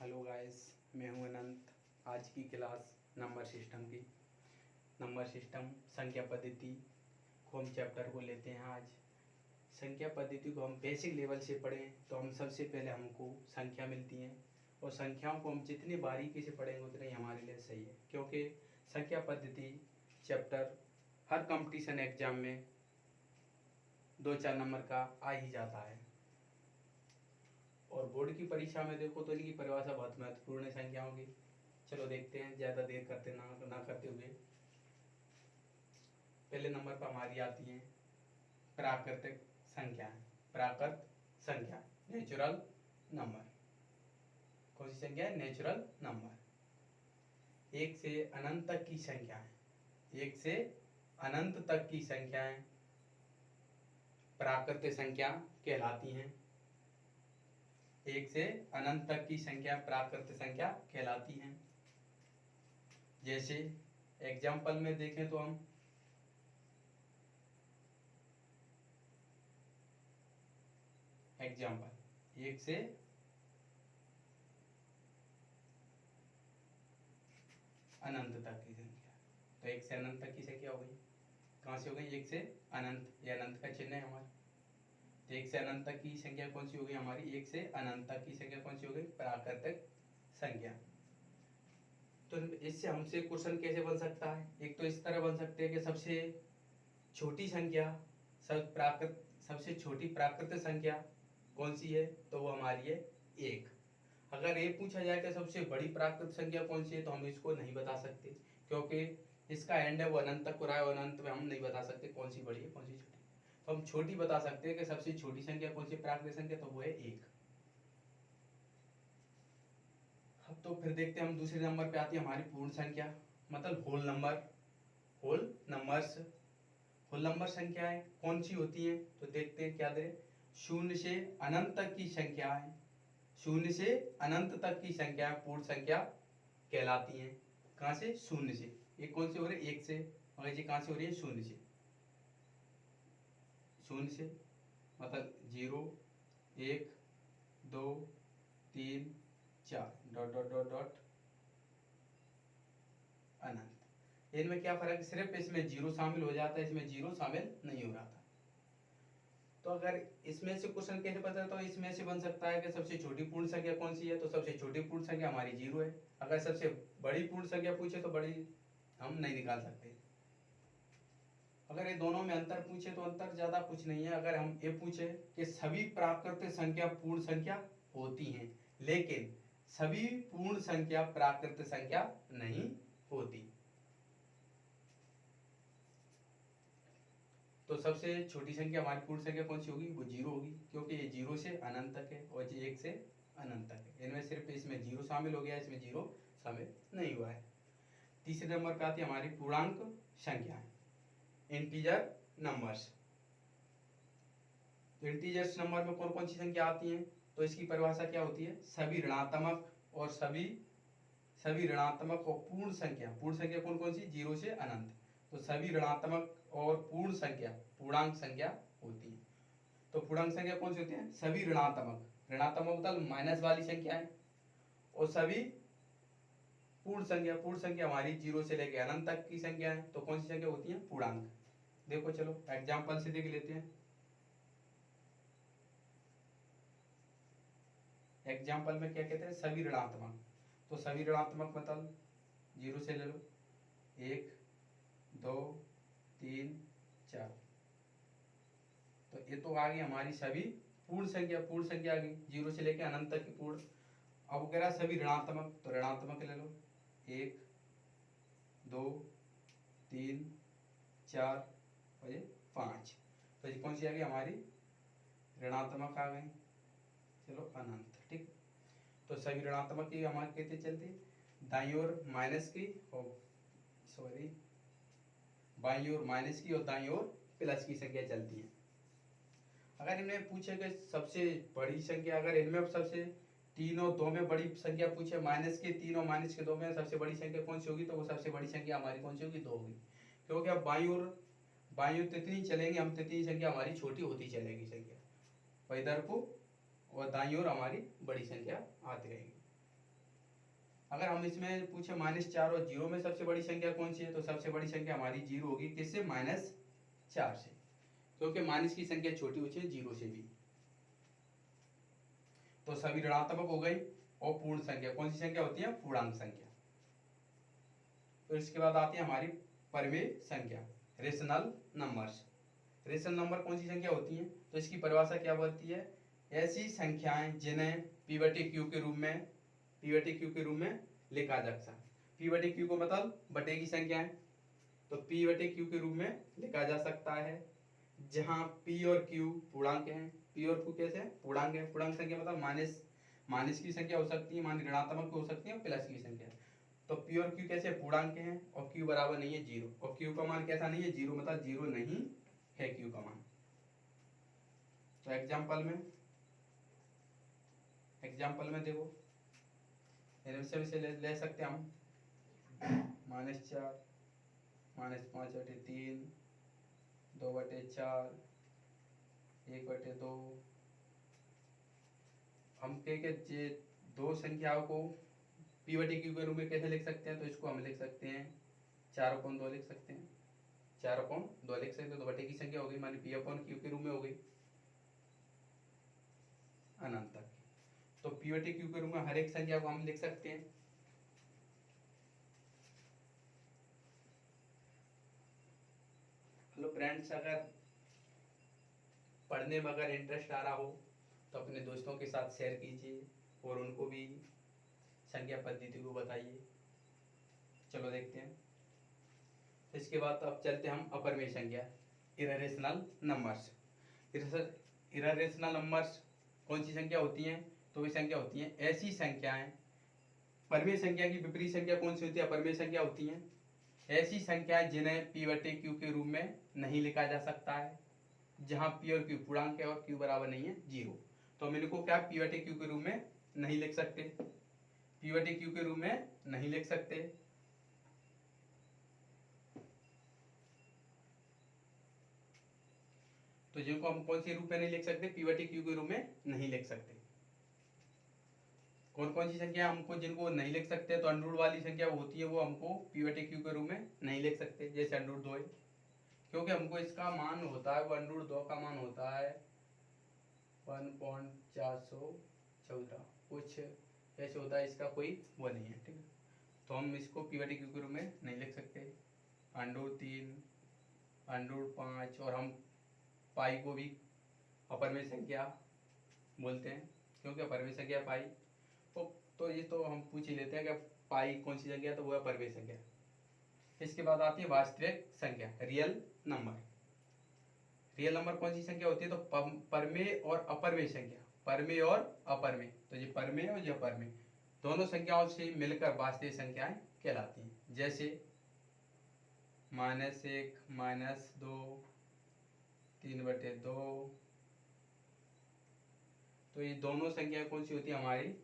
Hello guys, मैं हूं अनंत। आज की क्लास नंबर सिस्टम की नंबर सिस्टम संख्या पद्धति को हम चैप्टर को लेते हैं। आज संख्या पद्धति को हम बेसिक लेवल से पढ़ें तो हम सबसे पहले हमको संख्या मिलती हैं और संख्याओं को हम जितनी बारीकी से पढ़ेंगे उतने ही हमारे लिए सही है, क्योंकि संख्या पद्धति चैप्टर हर कंपटीशन एग्जाम में 2-4 नंबर का आ ही जाता है। और बोर्ड की परीक्षा में देखो तो इनकी परिभाषा बहुत महत्वपूर्ण है संख्याओं की। चलो देखते हैं, ज़्यादा देर करते ना करते हुए। पहले नंबर पर हमारी आती हैं प्राकृतिक संख्याएं। प्राकृत संख्या, नेचुरल नंबर। कौन सी संख्या है? Natural number. एक से अनंत तक की संख्याएं, एक से अनंत तक की संख्याएं प्राकृतिक संख्या कहलाती हैं। एक से अनंत तक की संख्या प्राकृत संख्या कहलाती हैं। जैसे एग्जाम्पल में देखें तो हम एग्जाम्पल एक से अनंत तक की संख्या, तो एक से अनंत तक की संख्या हो गई। कहाँ से हो गई? एक से अनंत, ये अनंत का चिन्ह है हमारा। तो एक से अनंत तक की संख्या कौन सी हो गई हमारी? एक से अनंत तक की संख्या कौन सी हो गई? प्राकृतिक संख्या। तो इससे हमसे क्वेश्चन कैसे बन सकता है? एक तो इस तरह बन सकते हैं कि सबसे छोटी संख्या, सबसे छोटी प्राकृतिक संख्या कौन सी है? तो वो हमारी है एक। अगर ये पूछा जाए कि सबसे बड़ी प्राकृतिक संख्या कौन सी है, तो हम इसको नहीं बता सकते, क्योंकि इसका एंड है वो अनंत तक हो रहा है और अनंत में हम नहीं बता सकते कौन सी बड़ी है कौन सी छोटी। तो हम छोटी बता सकते हैं कि सबसे छोटी संख्या कौन सी प्राकृतिक संख्या, तो वो है एक। अब तो फिर देखते हैं हम, दूसरे नंबर पे आती है हमारी पूर्ण संख्या, मतलब whole number. Whole numbers, whole number संख्याएं कौन सी होती हैं? तो देखते हैं क्या दे। शून्य से अनंत तक की संख्याएं, शून्य से अनंत तक की संख्या पूर्ण संख्या कहलाती हैं। कहाँ से? शून्य से। ये कौन से हो रहे? एक से। और ये कहाँ से हो रही है? शून्य से। शून्य से मतलब 0, 1, 2, 3, 4 डॉट डॉट डॉट डॉट अनंत। इनमें क्या फर्क है? सिर्फ इसमें 0 शामिल हो जाता है, इसमें 0 शामिल नहीं हो रहा था। तो अगर इसमें से क्वेश्चन कैसे पता चलता है? इसमें से बन सकता है कि सबसे छोटी पूर्ण संख्या कौन सी है, तो सबसे छोटी पूर्ण संख्या हमारी 0 है। अगर सबसे बड़ी पूर्ण संख्या पूछे तो बड़ी हम नहीं निकाल सकते। अगर ये दोनों में अंतर पूछे तो अंतर ज्यादा कुछ नहीं है। अगर हम ये पूछे कि सभी प्राकृतिक संख्या पूर्ण संख्या होती हैं, लेकिन सभी पूर्ण संख्या प्राकृतिक संख्या नहीं होती, तो सबसे छोटी संख्या हमारी पूर्ण संख्या कौन सी होगी? वो 0 होगी, क्योंकि ये 0 से अनंत तक है और ये 1 से अनंत तक है। इनमें सिर्फ इसमें 0 शामिल हो गया, इसमें 0 शामिल नहीं हुआ है। तीसरे नंबर पे आती है हमारी पूर्णांक संख्याएं, इंटीजर नंबर्स। तो इंटीजर्स नंबर में कौन कौन सी संख्या आती हैं? तो इसकी परिभाषा क्या होती है? सभी ऋणात्मक और सभी ऋणात्मक और पूर्ण संख्या। पूर्ण संख्या कौन कौन सी? 0 से अनंत। तो सभी ऋणात्मक और पूर्ण संख्या पूर्णांक संख्या होती है। तो पूर्णांक संख्या कौन सी होती है? सभी ऋणात्मक, ऋणात्मक मतलब माइनस वाली संख्या है, और सभी पूर्ण संख्या, पूर्ण संख्या हमारी 0 से लेकर अनंत तक की संख्या है, तो कौन सी संख्या होती है? पूर्णांक। देखो चलो एग्जाम्पल से देख लेते हैं। एग्जाम्पल में क्या कहते हैं? सभी ऋणात्मक। तो सभी ऋणात्मक मतलब 0 से ले लो, 1, 2, 3, 4। तो ये तो आ गई हमारी सभी पूर्ण संख्या। पूर्ण संख्या आ गई 0 से लेकर अनंत तक की पूर्ण। अब कह रहा है सभी ऋणात्मक, तो ऋणात्मक ले लो, 1, 2, 3, 4 और ये 5। तो ये कौन सी आ गई हमारी? ऋणात्मक आ गई। चलो अनंत, ठीक। तो सभी ऋणात्मक की हमारे कहते चलते, दाईं ओर माइनस की और सॉरी बाईं ओर माइनस की और दाईं ओर प्लस की संख्या चलती है। अगर इनमें पूछे कि सबसे बड़ी संख्या, अगर इनमें सबसे 3 और 2 में बड़ी संख्या पूछे, माइनस के 3 और माइनस के 2 में सबसे बड़ी संख्या कौन सी होगी, तो वो सबसे बड़ी संख्या हमारी कौन सी होगी? 2 होगी। क्योंकि अब बाईं ओर जितनी चलेंगे हम, तितनी संख्या हमारी छोटी होती चलेगी संख्या, और इधर को और दाईं ओर हमारी बड़ी संख्या आती रहेगी। अगर हम इसमें पूछे -4 और 0 में सबसे बड़ी संख्या कौन सी है, तो सबसे बड़ी संख्या हमारी 0 होगी। किससे? -4 से, क्योंकि माइनस की संख्या छोटी होती है 0 से भी। तो सभी ऋणात्मक हो गई। और पूर्ण संख्या कौन सी संख्या होती है? पूर्णांक संख्या। तो इसके बाद आती है हमारी परिमेय संख्या, रेशनल नंबर्स। रेशनल नंबर कौन सी संख्या होती है? तो इसकी परिभाषा क्या बोलती है? ऐसी संख्याएं जिन्हें P/Q के रूप में लिखा जा सकता है। P/Q को मतलब बटे की संख्या है, तो P/Q के रूप में लिखा जा सकता है, जहां P और Q पूर्णांक हैं। P और Q कैसे? पूर्णांक है। पूर्णांक संख्या मतलब माइनस की संख्या हो सकती है, मान ऋणात्मक हो सकती है, प्लस की संख्या। तो P और Q कैसे? पूर्णांक हैं, और Q बराबर नहीं है 0, और Q का मान कैसा नहीं है? 0, मतलब 0 नहीं है Q का मान। तो एग्जाम्पल में देखो, इनमें से ले सकते हैं हम -4, -5/3, 2/4, 1/2। हम के दो संख्याओं को P/Q के रूप में कैसे लिख सकते हैं? तो इसको हम लिख सकते हैं 4/2 लिख सकते हैं, 4/2 लिख सकते हैं। तो बटे की संख्या हो गई, मानी P/Q के रूप में हो गई अनंत तक। तो P/Q के रूप में हर एक संख्या को हम लिख सकते हैं। हेलो फ्रेंड्स, अगर पढ़ने में अगर इंटरेस्ट आ रहा हो तो अपने दोस्तों के साथ शेयर कीजिए और उनको भी संख्या पद्धति को बताइए। चलो देखते हैं। इसके बाद अब चलते हैं हम अपरिमेय संख्या, इररेशनल नंबर्स। इररेशनल नंबर्स कौन सी संख्या होती हैं? तो वे संख्या होती हैं ऐसी संख्याएं, परिमेय संख्या की विपरीत संख्या कौन सी होती है? अपरिमेय संख्या होती हैं ऐसी संख्याएं जिन्हें P/Q के रूप में नहीं लिखा जा सकता है, जहां P और Q पूर्णांक है और Q बराबर नहीं है 0। तो हम इनको क्या P/Q के रूप में नहीं लिख सकते, P/Q के रूप में नहीं लिख सकते। तो जिनको हम कौन से रूप में नहीं लिख सकते? P/Q के रूप में नहीं लिख सकते। कौन कौन सी संख्या हमको जिनको नहीं लिख सकते? तो अंडर रूट वाली संख्या होती है, वो हमको P/Q के रूप में नहीं लिख सकते, जैसे √2 है, क्योंकि हमको इसका मान होता है, वो √2 का मान होता है 1.414, कुछ ऐसे होता है, इसका कोई वो नहीं है, ठीक है। तो हम इसको P/Q के रूप में नहीं लिख सकते। √3, √5, और हम पाई को भी अपरिमेय संख्या बोलते हैं, क्योंकि अपरिमेय संख्या पाई। तो ये तो हम पूछ ही लेते हैं कि पाई कौन सी संख्या है, तो वो है अपरिमेय संख्या। इसके बाद आती है वास्तविक संख्या, रियल नंबर। रियल नंबर कौन सी संख्या होती है? तो परमेय और अपरिमेय संख्या, परमेय और अपरिमेय। तो ये परमेय और ये अपरिमेय दोनों संख्याओं से मिलकर वास्तविक संख्याएं कहलाती हैं, जैसे -1, -2, 3/2। तो ये दोनों संख्या कौन सी होती है हमारी?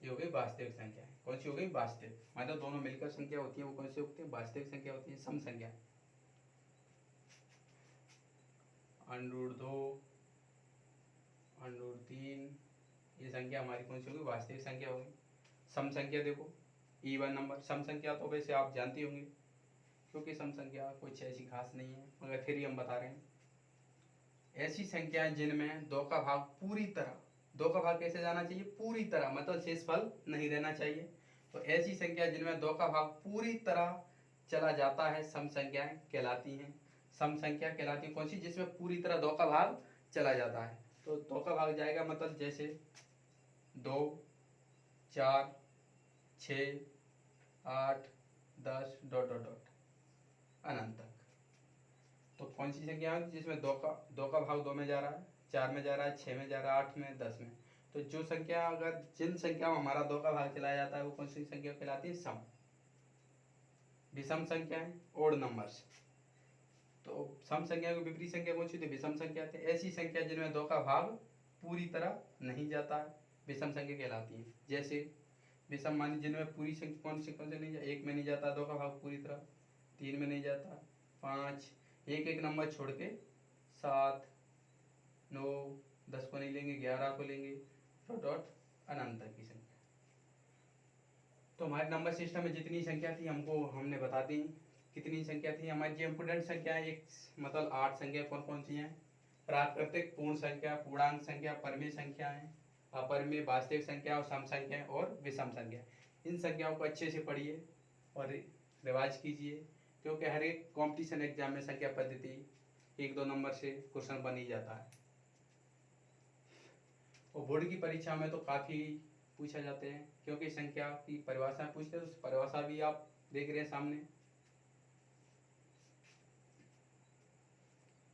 ये हो गई वास्तविक संख्या। कौन सी हो गई? वास्तविक, मतलब दोनों मिलकर संख्या होती है, वो कौन सी होती है? वास्तविक संख्या होती है। सम संख्या, √2, √3, ये संख्या हमारी कौन सी होगी? वास्तविक संख्या होगी। सम संख्या देखो, इवन नंबर। सम संख्या तो वैसे आप जानते होंगे, क्योंकि सम संख्या कुछ ऐसी खास नहीं है, मगर फिर ही हम बता रहे हैं। ऐसी संख्याएं जिनमें 2 का भाग पूरी तरह, 2 का भाग कैसे जाना चाहिए? पूरी तरह, मतलब शेषफल नहीं रहना चाहिए। तो ऐसी संख्या जिनमें 2 का भाग पूरी तरह चला जाता है, सम संख्याएं कहलाती हैं। सम संख्या कहलाती है कौन सी? जिसमें पूरी तरह 2 का भाग चला जाता है। तो 2 का भाग जाएगा, मतलब जैसे 2, 4, 6, 8, 10 ... अनंत तक। तो कौन सी संख्या है जिसमें 2 का भाग 2 में जा रहा है, 4 में जा रहा है, 6 में जा रहा है, 8 में, 10 में। तो जो संख्या, अगर जिन संख्या में हमारा 2 का भाग चला जाता है, वो कौन सी संख्या कहलाती है? सम। विषम संख्याएं, ओड नंबर्स। तो सम संख्या की विपरीत संख्या कौन सी थी? विषम संख्या थी। ऐसी संख्या जिनमें 2 का भाग पूरी तरह नहीं जाता है, विषम संख्या कहलाती है। जैसे विषम मानी जिनमें पूरी संख्या कौन से नहीं जाता? 1 में नहीं जाता 2 का भाग पूरी तरह, 3 में नहीं जाता, 5, एक नंबर छोड़ के 7, 9, 10 को नहीं लेंगे, 11 को लेंगे, डॉट अनंत की संख्या। तो हमारे नंबर सिस्टम में जितनी संख्या थी हमने बता दी। कितनी संख्या थी हमारी जो इम्पोर्टेंट संख्या है, एक मतलब 8 संख्या कौन कौन सी हैं? प्राकृतिक, पूर्ण संख्या, पूर्णांक संख्या, परमेय संख्याएं, अपरमेय, वास्तविक संख्या और सम संख्या और विषम संख्या। इन संख्याओं को अच्छे से पढ़िए और रिवाइज कीजिए, क्योंकि हर एक कॉम्पिटिशन एग्जाम में संख्या पद्धति 1-2 नंबर से क्वेश्चन बन ही जाता है और बोर्ड की परीक्षा में तो काफ़ी पूछा जाते हैं, क्योंकि संख्या की परिभाषा पूछते हैं, तो परिभाषा भी आप देख रहे हैं सामने।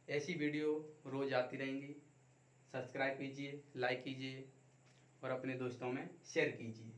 ऐसी वीडियो रोज आती रहेंगी। सब्सक्राइब कीजिए, लाइक कीजिए और अपने दोस्तों में शेयर कीजिए।